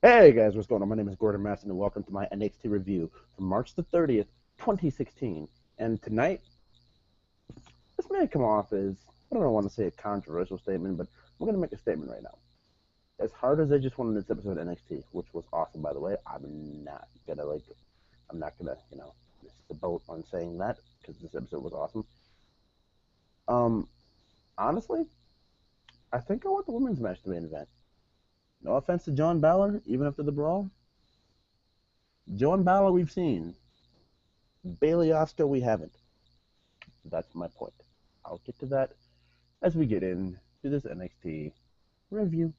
Hey guys, what's going on? My name is Gordon Masson, and welcome to my NXT review for March the 30th, 2016. And tonight, this may come off as, I don't want to say a controversial statement, but I'm going to make a statement right now. As hard as I just wanted this episode of NXT, which was awesome, by the way, I'm not gonna, miss the boat on saying that, because this episode was awesome. Um, Honestly, I think I want the women's match to main event. No offense to John Balor, even after the brawl. John Balor we've seen. Bailey Oscar we haven't. That's my point. I'll get to that as we get into this NXT review.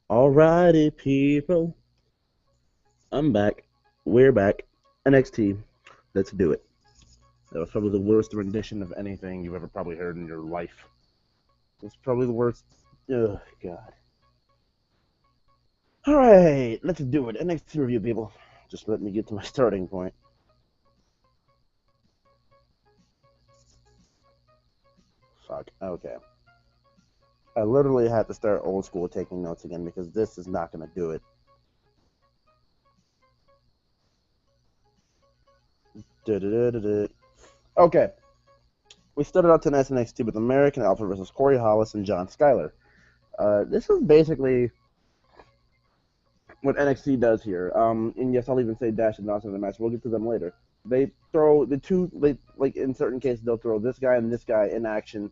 Alrighty, people. I'm back. We're back. NXT. Let's do it. That was probably the worst rendition of anything you've ever probably heard in your life. It's probably the worst. Oh, God. Alright, let's do it. NXT review, people. Just let me get to my starting point. Fuck. Okay. I literally had to start old school taking notes again because this is not going to do it. Okay. We started out tonight's NXT with American Alpha versus Corey Hollis and John Skyler. This is basically what NXT does here. And yes, I'll even say Dash and Dawson in the match. We'll get to them later. They throw the two, like in certain cases, they'll throw this guy and this guy in action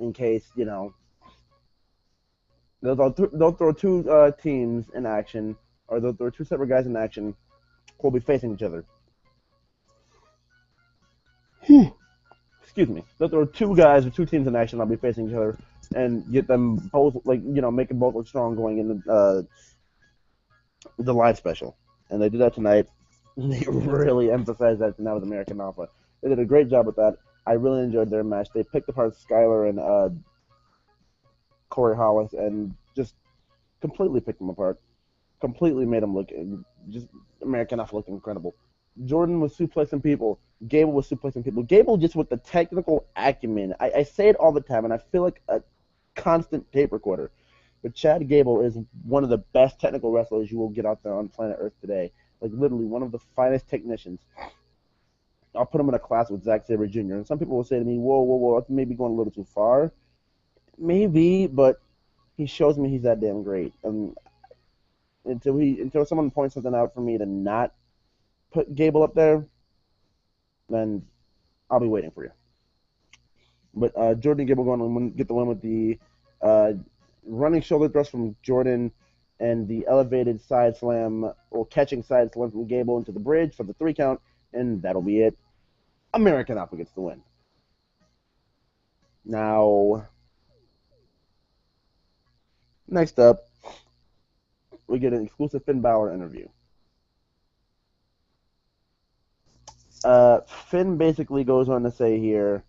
in case, they'll throw two teams in action, or they'll throw two separate guys in action who'll be facing each other. Excuse me. They'll throw two guys or two teams in action that'll be facing each other and get them both, make them both look strong going into the live special. And they did that tonight. They really emphasized that tonight with American Alpha. They did a great job with that. I really enjoyed their match. They picked apart Skyler and Corey Hollis and just completely picked them apart. Completely made them look, just American Alpha looked incredible. Jordan was suplexing people. Gable was suplexing people. Gable just with the technical acumen. I say it all the time, and I feel like a constant tape recorder. But Chad Gable is one of the best technical wrestlers you will get out there on planet Earth today. Like, literally, one of the finest technicians. I'll put him in a class with Zack Sabre Jr. And some people will say to me, whoa, that's maybe going a little too far. Maybe, but he shows me he's that damn great. And until someone points something out for me to not put Gable up there, then I'll be waiting for you. But Jordan and Gable going to get the win with the running shoulder thrust from Jordan and the elevated side slam, or catching side slam from Gable into the bridge for the 3 count, and that'll be it. American Alpha gets the win. Now, next up, we get an exclusive Finn Balor interview. Finn basically goes on to say here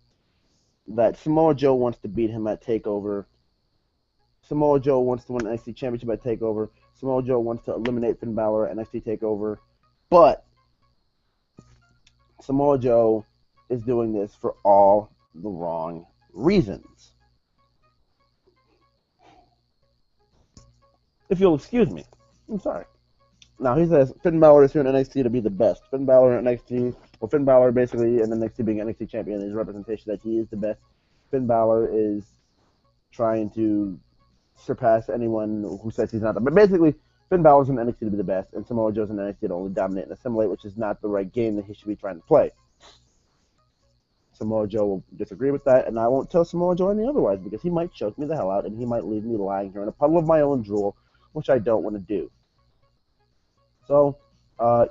that Samoa Joe wants to beat him at TakeOver. Samoa Joe wants to win the NXT Championship at TakeOver. Samoa Joe wants to eliminate Finn Balor at NXT TakeOver. But Samoa Joe is doing this for all the wrong reasons. If you'll excuse me. I'm sorry. Now, he says Finn Balor is here in NXT to be the best. Finn Balor in NXT, well, Finn Balor basically in NXT being NXT champion is representation that he is the best. Finn Balor is trying to surpass anyone who says he's not. But basically, Finn Balor's in NXT to be the best, and Samoa Joe's in NXT to only dominate and assimilate, which is not the right game that he should be trying to play. Samoa Joe will disagree with that, and I won't tell Samoa Joe any otherwise, because he might choke me the hell out, and he might leave me lying here in a puddle of my own drool, which I don't want to do. So,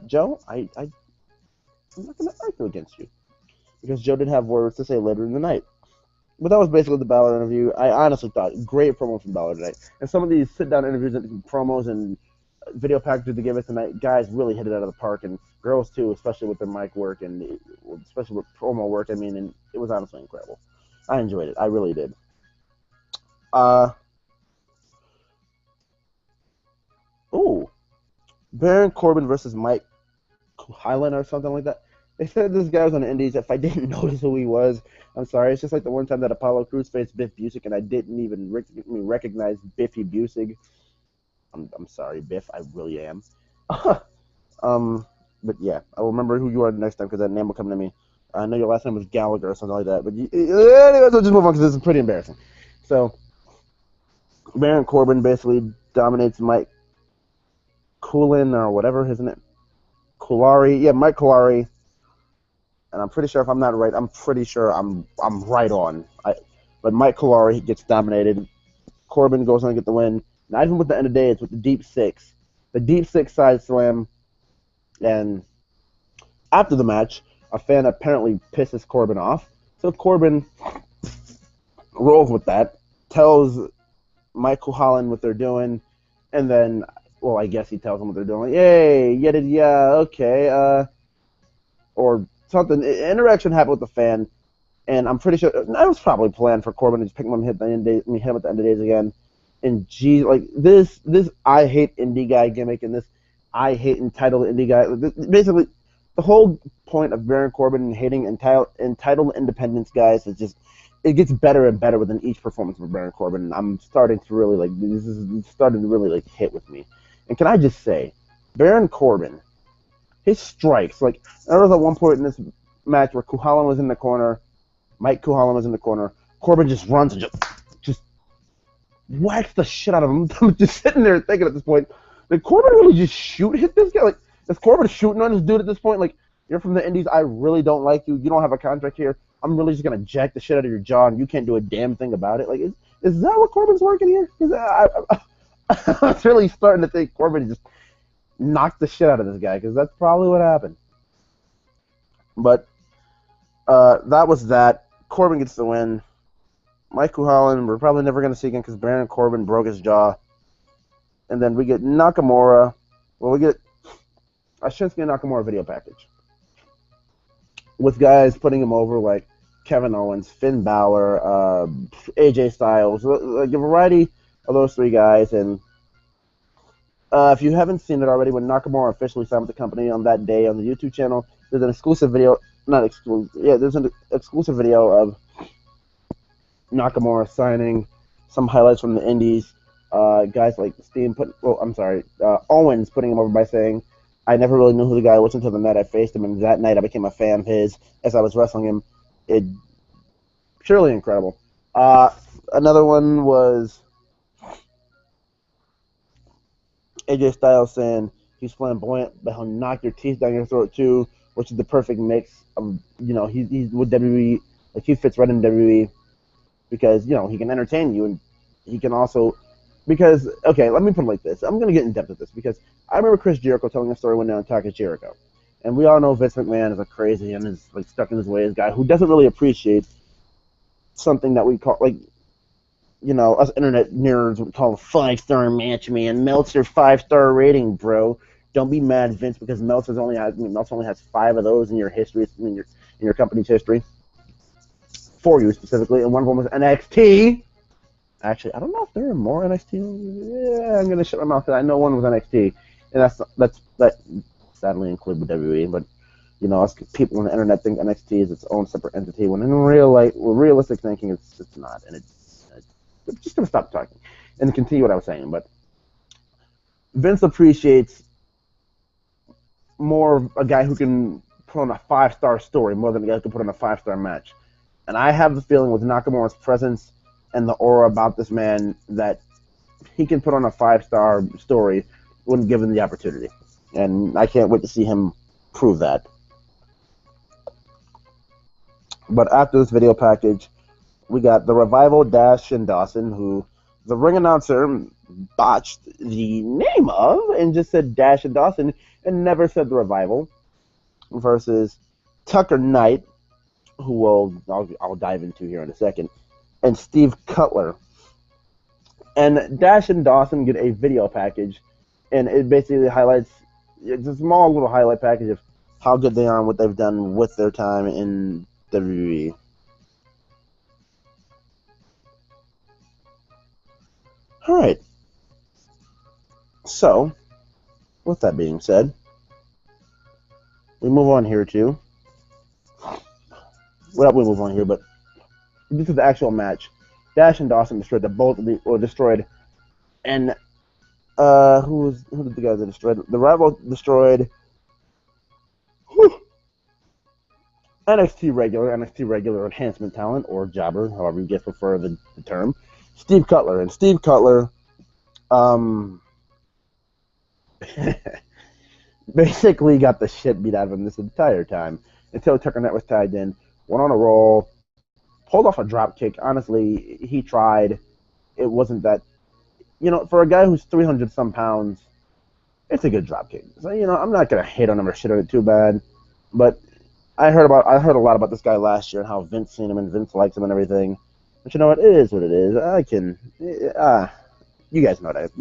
Joe, I'm not going to argue against you, because Joe did have words to say later in the night. But that was basically the Balor interview. I honestly thought, great promo from Balor tonight. And some of these sit-down interviews and promos and video packages they gave us tonight, guys really hit it out of the park, and girls too, especially with their mic work and especially with promo work. I mean, and it was honestly incredible. I enjoyed it. I really did. Baron Corbin versus Mike Highland or something like that. They said this guy was on the Indies. If I didn't notice who he was, I'm sorry. It's just like the one time that Apollo Crews faced Biff Busick, and I didn't even recognize Biffy Busick. I'm sorry, Biff. I really am. But yeah, I'll remember who you are the next time because that name will come to me. I know your last name was Gallagher or something like that. But anyways, I'll just move on because this is pretty embarrassing. So, Baron Corbin basically dominates Mike Coolin or whatever, isn't it? Kulari. Yeah, Mike Kulari. And I'm pretty sure if I'm not right, I'm pretty sure I'm right on. But Mike Kulari gets dominated. Corbin goes on to get the win. Not even with the end of the day, it's with the Deep Six. The Deep Six side slam. And after the match, a fan apparently pisses Corbin off. So Corbin rolls with that, tells Michael Holland what they're doing, and then, well, I guess he tells them what they're doing. Like, hey, yeah, okay, or something. An interaction happened with the fan, and I'm pretty sure that was probably planned for Corbin to just pick him up and hit him at the end of days again. And gee, like this I hate indie guy gimmick and this I hate entitled indie guy. Basically, the whole point of Baron Corbin and hating entitled independence guys is just it gets better and better within each performance of Baron Corbin. And I'm starting to really like hit with me. And can I just say, Baron Corbin, his strikes, like there was at one point in this match where Kuhalan was in the corner, Mike Kuhalan was in the corner, Corbin just runs and just whacks the shit out of him. I'm just sitting there thinking at this point, did Corbin really just hit this guy? Like, is Corbin shooting on this dude at this point? Like, you're from the Indies, I really don't like you, you don't have a contract here, I'm really just going to jack the shit out of your jaw and you can't do a damn thing about it. Like, is that what Corbin's working here? I was really starting to think Corbin just knocked the shit out of this guy, because that's probably what happened. But that was that. Corbin gets the win. Michael Holland, we're probably never going to see again because Baron Corbin broke his jaw. And then we get Nakamura. Well, we get a Shinsuke Nakamura video package with guys putting him over like Kevin Owens, Finn Balor, AJ Styles, like a variety of those three guys. And if you haven't seen it already, when Nakamura officially signed with the company on that day on the YouTube channel, there's an exclusive video. There's an exclusive video of Nakamura signing, some highlights from the Indies. Guys like Owens putting him over by saying, I never really knew who the guy was until the night I faced him, and that night I became a fan of his as I was wrestling him. It purely incredible. Another one was AJ Styles saying he's flamboyant, but he'll knock your teeth down your throat too, which is the perfect mix of, he's with WWE, like he fits right in WWE because, he can entertain you and he can also, because, okay, let me put it like this. I'm going to get in depth with this because I remember Chris Jericho telling a story one day on Talk is Jericho. And we all know Vince McMahon is a crazy and is like stuck in his ways guy who doesn't really appreciate something that we call, like, us internet nerds would call a 5-star match, man. Meltzer 5-star rating, bro. Don't be mad, Vince, because Meltzer only has 5 of those in your history, in your company's history. For you specifically, and one of them was NXT. Actually, I don't know if there are more NXT. Yeah, I'm gonna shut my mouth because I know one was NXT, and that sadly include with WWE. But us people on the internet think NXT is its own separate entity, when in realistic thinking, it's not, and I'm just gonna stop talking and continue what I was saying. But Vince appreciates more a guy who can put on a 5-star story more than a guy who can put on a 5-star match. And I have the feeling with Nakamura's presence and the aura about this man that he can put on a 5-star story when given the opportunity. And I can't wait to see him prove that. But after this video package, we got the Revival, Dash, and Dawson, who the ring announcer botched the name of and just said Dash and Dawson and never said the Revival, versus Tucker Knight, who I'll dive into here in a second, and Steve Cutler. And Dash and Dawson get a video package, and it basically highlights, it's a small little highlight package of how good they are and what they've done with their time in WWE. Alright. So, with that being said, we move on here too. Well, we move on here, but this is the actual match. Dash and Dawson destroyed destroyed, and who did the guys that destroyed? The Rival destroyed NXT regular enhancement talent, or jobber, however you guys prefer the term, Steve Cutler. And Steve Cutler basically got the shit beat out of him this entire time until Tucker Knight was tagged in, went on a roll, pulled off a drop kick. Honestly, he tried. It wasn't that, for a guy who's 300 some pounds, it's a good drop kick. So, I'm not gonna hate on him or shit on it too bad, but I heard a lot about this guy last year and how Vince seen him and Vince likes him and everything. But you know what? It is what it is. You guys know that.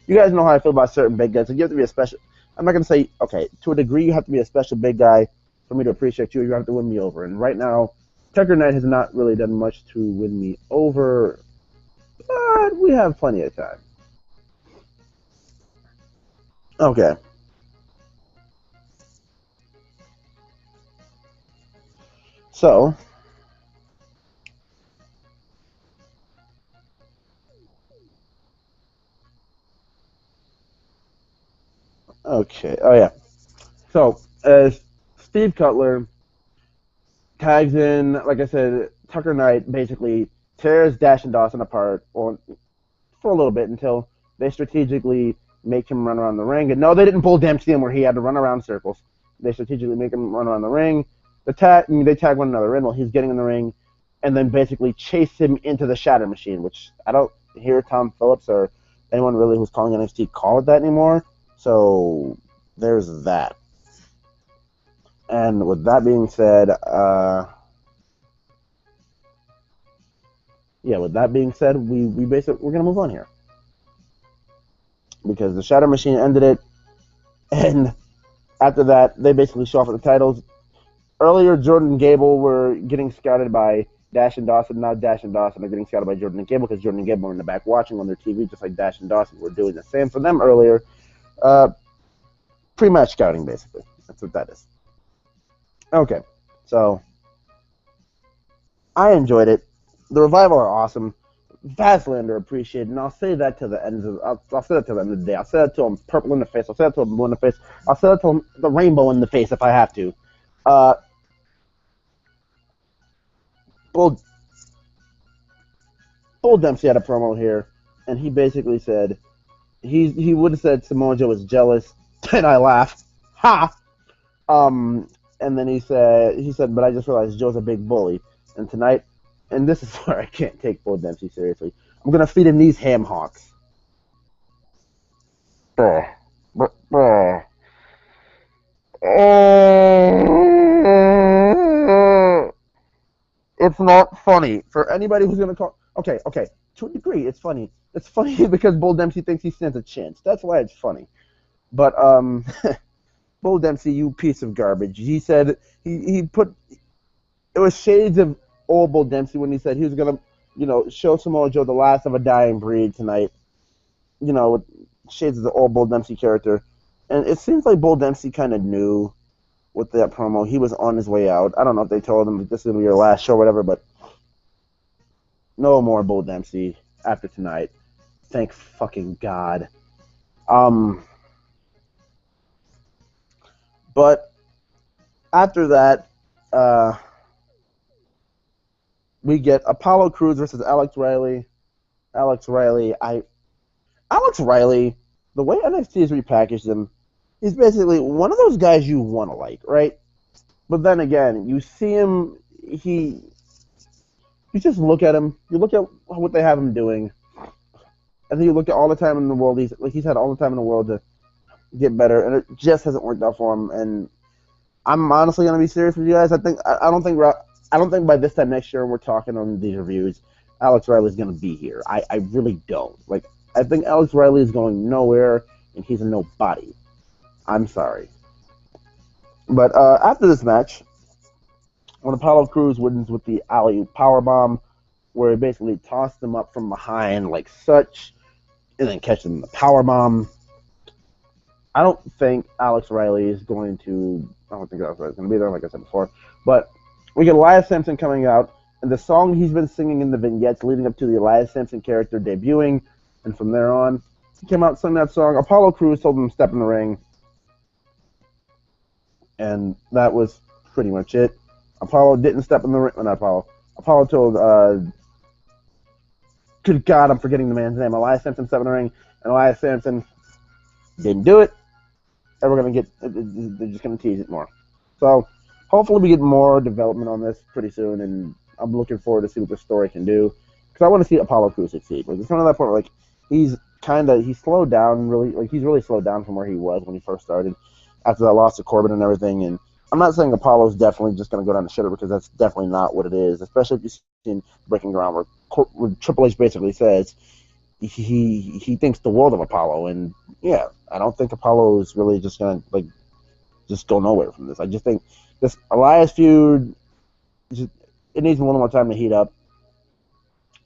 You guys know how I feel about certain big guys. So you have to be a special. I'm not gonna say, okay, to a degree you have to be a special big guy for me to appreciate you. You have to win me over. And right now, Tucker Knight has not really done much to win me over, but we have plenty of time. Okay. So, okay. Oh yeah. So, Steve Cutler tags in, like I said, Tucker Knight basically tears Dash and Dawson apart for a little bit until they strategically make him run around the ring. And no, they didn't pull Dempsey in where he had to run around circles. They strategically make him run around the ring. They tag one another in while he's getting in the ring, and then basically chase him into the Shatter Machine, which I don't hear Tom Phillips or anyone really who's calling NXT call it that anymore. So there's that. And with that being said, we're gonna move on here because the Shatter Machine ended it, and after that they basically show off the titles. Earlier, Jordan and Gable were getting scouted by Dash and Dawson. Now Dash and Dawson are getting scouted by Jordan and Gable because Jordan and Gable were in the back watching on their TV, just like Dash and Dawson were doing the same for them earlier. Pre-match scouting, basically. That's what that is. Okay, so I enjoyed it. The Revival are awesome, vastly underappreciated, and I'll say that to the end of the day. I'll say that to them purple in the face. I'll say that to them blue in the face. I'll say that to them the rainbow in the face if I have to. Bull Dempsey had a promo here, and he basically said he would have said Samoa Joe was jealous, and I laughed, ha. And then he said, but I just realized Joe's a big bully, and tonight, and this is where I can't take Bull Dempsey seriously. I'm gonna feed him these ham hocks. It's not funny for anybody who's gonna call. Okay, to a degree, it's funny. It's funny because Bull Dempsey thinks he stands a chance. That's why it's funny. But Bull Dempsey, you piece of garbage. He said he put it was shades of old Bull Dempsey when he said he was gonna, show Samoa Joe the last of a dying breed tonight. Shades of the old Bull Dempsey character, and it seems like Bull Dempsey kind of knew with that promo he was on his way out. I don't know if they told him this is gonna be your last show or whatever, but no more Bull Dempsey after tonight. Thank fucking God. But after that, we get Apollo Crews versus Alex Riley. Alex Riley the way NXT has repackaged him, he's basically one of those guys you want to like, right? But then again, you see him, you just look at him, you look at what they have him doing, and then you look at all the time in the world, he's had all the time in the world to get better, and it just hasn't worked out for him. And I'm honestly gonna be serious with you guys. I don't think by this time next year when we're talking on these reviews, Alex Riley's gonna be here. I really don't. Like, I think Alex Riley is going nowhere, and he's a nobody. I'm sorry. But after this match, when Apollo Crews wins with the alley-oop powerbomb, where he basically tossed him up from behind like such, and then catches him in the powerbomb. I don't think Alex Riley is going to. I don't think Alex Riley is going to be there, like I said before. But we get Elias Sampson coming out, and the song he's been singing in the vignettes leading up to the Elias Sampson character debuting, and from there on, he came out and sang that song. Apollo Crews told him to step in the ring, and that was pretty much it. Apollo didn't step in the ring. Not Apollo. Apollo told. Good God, I'm forgetting the man's name. Elias Sampson stepped in the ring, and Elias Sampson didn't do it. And they're just going to tease it more. So, hopefully we get more development on this pretty soon, and I'm looking forward to see what the story can do. Because I want to see Apollo Crews succeed. Like, it's kind of that point where, like, he's slowed down, really, like, he's really slowed down from where he was when he first started, after that loss to Corbin and everything. And I'm not saying Apollo's definitely just going to go down the shitter, because that's definitely not what it is, especially if you've seen Breaking Ground, where Triple H basically says he thinks the world of Apollo, and yeah, I don't think Apollo is really just gonna just go nowhere from this. I just think this Elias feud, it needs a little more time to heat up.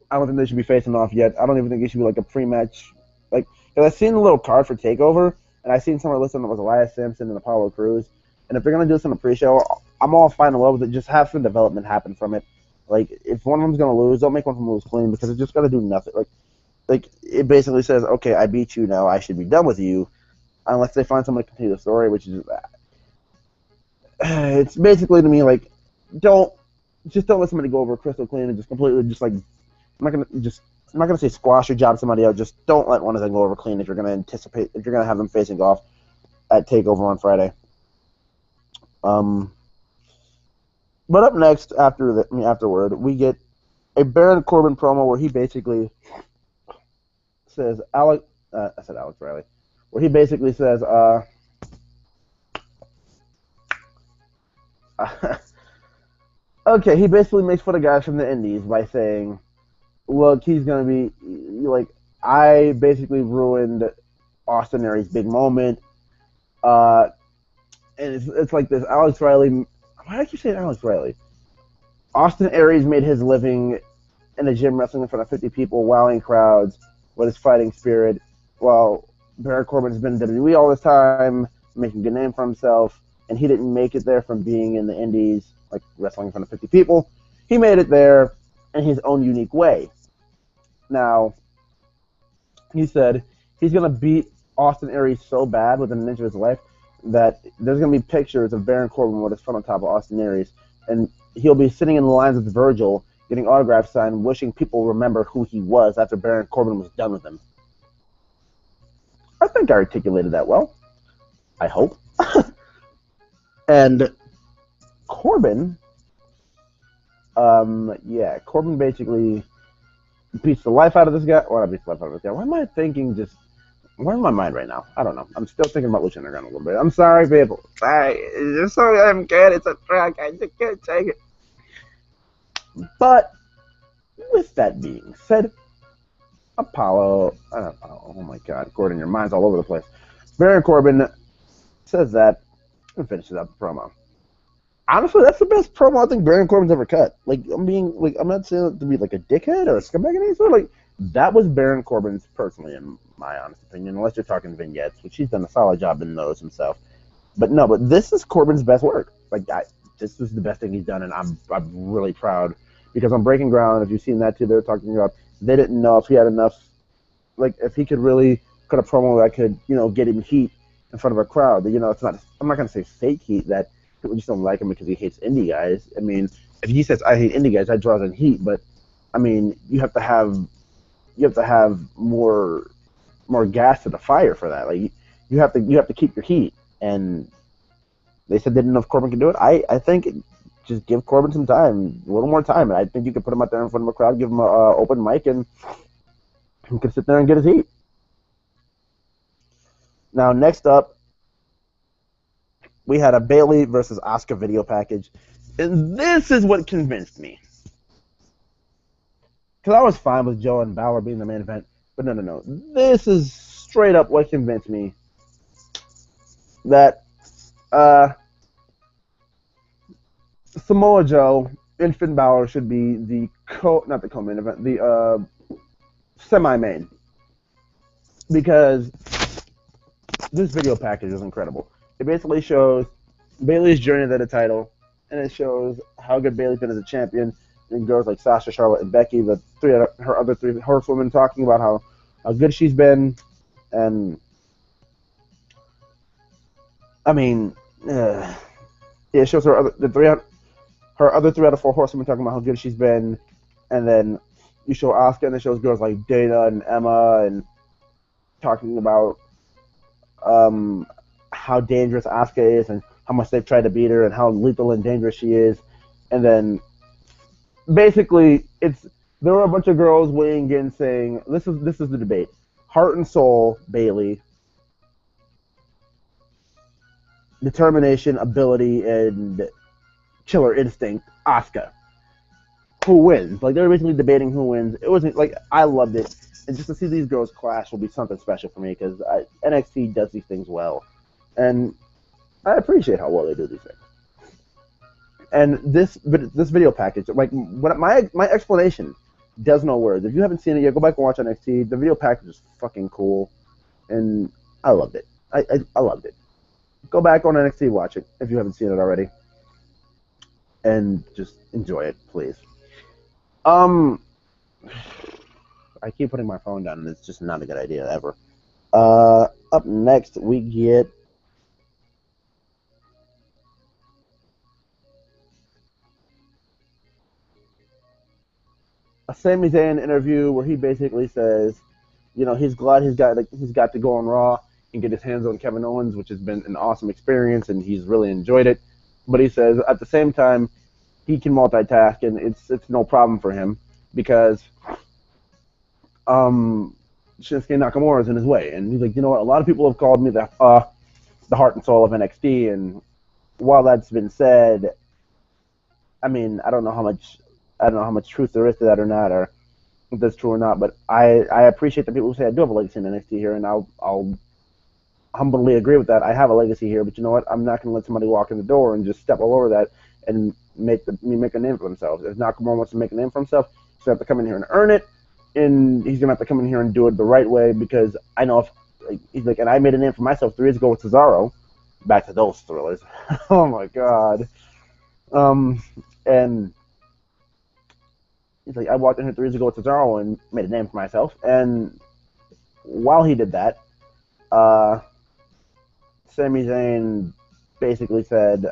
I don't think they should be facing off yet. I don't even think it should be like a pre-match, because I've seen the little card for Takeover, and I've seen somewhere listed that was Elias Sampson and Apollo Crews, and if they're gonna do this on a pre-show, I'm all fine and well with it. Just have some development happen from it. Like, if one of them's gonna lose, don't make one of them lose clean, because it's just gonna do nothing. Like it basically says, okay, I beat you, now I should be done with you, unless they find someone to continue the story, which is it's basically to me like don't let somebody go over crystal clean and just completely just like I'm not gonna say squash or job somebody out. Just don't let one of them go over clean if you're gonna have them facing off at Takeover on Friday. But up next, afterward, we get a Baron Corbin promo where he basically says, Alex Riley, where he basically says, okay, he basically makes fun of guys from the Indies by saying, look, he's going to be, like, I basically ruined Austin Aries' big moment, and it's like this, Alex Riley. Why do I keep saying Alex Riley? Austin Aries made his living in a gym wrestling in front of 50 people, wowing crowds with his fighting spirit, while Baron Corbin has been in WWE all this time, making a good name for himself, and he didn't make it there from being in the Indies, like wrestling in front of 50 people. He made it there in his own unique way. Now, he said he's going to beat Austin Aries so bad within an inch of his life that there's going to be pictures of Baron Corbin with his foot on top of Austin Aries, and he'll be sitting in the lines with Virgil, getting autographs signed, wishing people remember who he was after Baron Corbin was done with him. I think I articulated that well. I hope. And Corbin, Corbin basically beats the life out of this guy. Well, not beats the life out of this guy. Why am I thinking just... Where's my mind right now? I don't know. I'm still thinking about Lucha Underground a little bit. I'm sorry, people. It's just so damn good. It's a track. I just can't take it. But with that being said, oh my God, Gordon, your mind's all over the place. Baron Corbin says that and finishes out the promo. Honestly, that's the best promo I think Baron Corbin's ever cut. Like, I'm not saying it to be like a dickhead or a scumbag or anything. Like, that was Baron Corbin's, personally, in my honest opinion, unless you're talking vignettes, which he's done a solid job in those himself. But this is Corbin's best work. Like, this is the best thing he's done, and I'm really proud. Because on Breaking Ground, if you've seen that too, they're talking about they didn't know if he had enough, like, if he could really cut a promo that could, get him heat in front of a crowd. It's not, I'm not going to say fake heat, that people just don't like him because he hates indie guys. I mean, if he says, I hate indie guys, that draws in heat, but, I mean, you have to have more, more gas to the fire for that. Like you have to keep your heat. And they said they didn't know if Corbin could do it. I think just give Corbin some time, a little more time, and I think you could put him out there in front of a crowd, give him a open mic, and he could sit there and get his heat. Now, next up, we had a Bayley versus Asuka video package. And this is what convinced me. Because I was fine with Joe and Balor being the main event. But no. This is straight up what convinced me that Samoa Joe and Finn Balor should be not the co-main event, the semi-main. Because this video package is incredible. It basically shows Bayley's journey to the title, and it shows how good Bayley's been as a champion, and girls like Sasha, Charlotte, and Becky, her other three horsewomen, talking about how good she's been, and I mean, it shows her other three out of four horsewomen talking about how good she's been, and then you show Asuka, and it shows girls like Dana and Emma, and talking about how dangerous Asuka is and how much they've tried to beat her and how lethal and dangerous she is. And then basically there were a bunch of girls weighing in saying this is the debate. Heart and soul, Bayley. Determination, ability, and killer instinct, Asuka. Who wins? Like, they were basically debating who wins. It wasn't like, I loved it. And just to see these girls clash will be something special for me, because NXT does these things well. And I appreciate how well they do these things. And this video package, like, my explanation does no words. If you haven't seen it yet, go back and watch NXT. The video package is fucking cool. And I loved it. I loved it. Go back on NXT, watch it, if you haven't seen it already. And just enjoy it, please. I keep putting my phone down, and it's just not a good idea ever. Up next, we get a Sami Zayn interview where he basically says, you know, he's glad he's got to go on Raw and get his hands on Kevin Owens, which has been an awesome experience, and he's really enjoyed it. But he says at the same time he can multitask, and it's no problem for him because Shinsuke Nakamura is in his way. And he's like, you know what? A lot of people have called me the heart and soul of NXT, and while that's been said, I mean, I don't know how much truth there is to that or not, or if that's true or not. But I appreciate the people who say I do have a legacy in NXT here, and I'll humbly agree with that. I have a legacy here, but you know what? I'm not going to let somebody walk in the door and just step all over that and make a name for themselves. If Nakamura wants to make a name for himself, he's going to have to come in here and earn it, and he's going to have to come in here and do it the right way, because I know he's like, and I made a name for myself 3 years ago with Cesaro. Back to those thrillers. Oh my God. And he's like, I walked in here 3 years ago with Cesaro and made a name for myself. And while he did that, Sami Zayn basically said,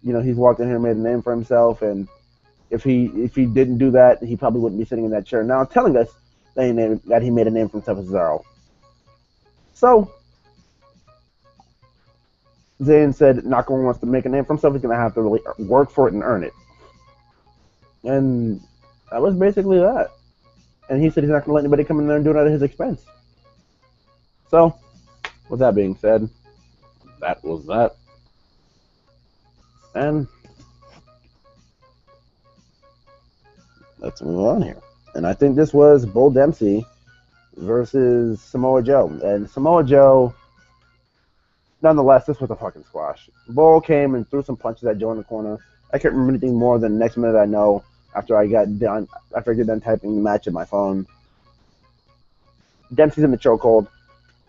you know, he's walked in here and made a name for himself, and if he didn't do that, he probably wouldn't be sitting in that chair now telling us that he made a name for himself as Cesaro. So Zayn said Nakamura wants to make a name for himself, he's going to have to really work for it and earn it. And that was basically that. And he said he's not going to let anybody come in there and do it at his expense. So, with that being said, that was that. And let's move on here. And I think this was Bull Dempsey versus Samoa Joe. And Samoa Joe, nonetheless, this was a fucking squash. Bull came and threw some punches at Joe in the corner. I can't remember anything more than the next minute I know after I get done typing the match in my phone. Dempsey's in the chokehold.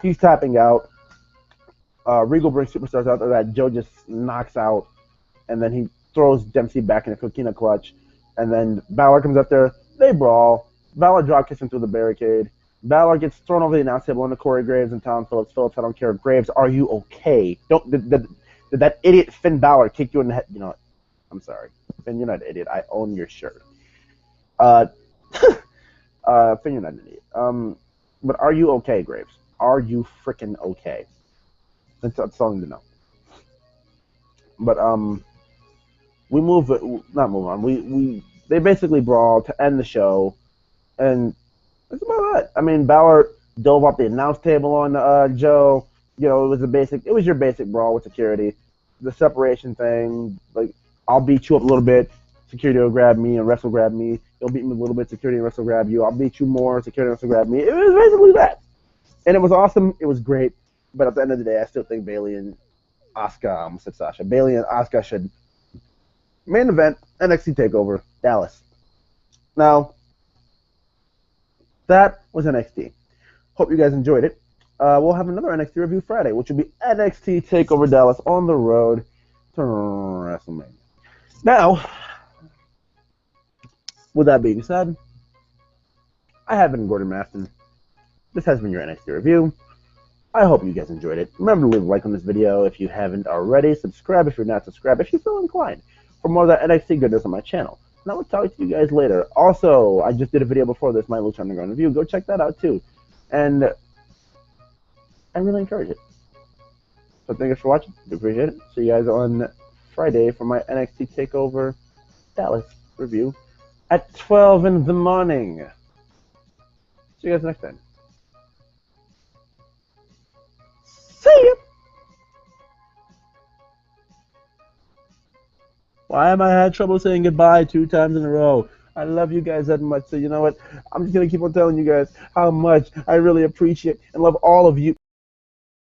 He's tapping out. Regal brings superstars out there that Joe just knocks out, and then he throws Dempsey back in a coquina clutch, and then Balor comes up there. They brawl. Balor drop kicks him through the barricade. Balor gets thrown over the announce table into Corey Graves and Tom Phillips. Phillips, I don't care. Graves, are you okay? Did that idiot Finn Balor kick you in the head? You know what? I'm sorry. Finn, you're not an idiot. I own your shirt. Finn, you're not an idiot. But are you okay, Graves? Are you freaking okay? That's all I need to know. But we not move on. They basically brawled to end the show, and that's about it. I mean, Balor dove off the announce table on Joe. You know, it was your basic brawl with security. The separation thing, like, I'll beat you up a little bit, security will grab me, and wrestle grab me. You'll beat me a little bit, security and wrestle grab you. I'll beat you more, security and wrestle grab me. It was basically that. And it was awesome. It was great. But at the end of the day, I still think Bayley and Asuka, I almost said Sasha. Bayley and Asuka should main event NXT TakeOver Dallas. Now, that was NXT. Hope you guys enjoyed it. We'll have another NXT review Friday, which will be NXT TakeOver Dallas on the road to WrestleMania. Now, with that being said, I have been Gordon Maston. This has been your NXT review. I hope you guys enjoyed it. Remember to leave a like on this video if you haven't already. Subscribe if you're not subscribed, if you feel inclined, for more of that NXT goodness on my channel. And I will talk to you guys later. Also, I just did a video before this, my Lucha Underground review. Go check that out too. And I really encourage it. So thank you for watching. I appreciate it. See you guys on Friday for my NXT TakeOver Dallas review at 12 in the morning. See you guys next time. See ya! Why am I having trouble saying goodbye 2 times in a row? I love you guys that much, so you know what? I'm just going to keep on telling you guys how much I really appreciate and love all of you.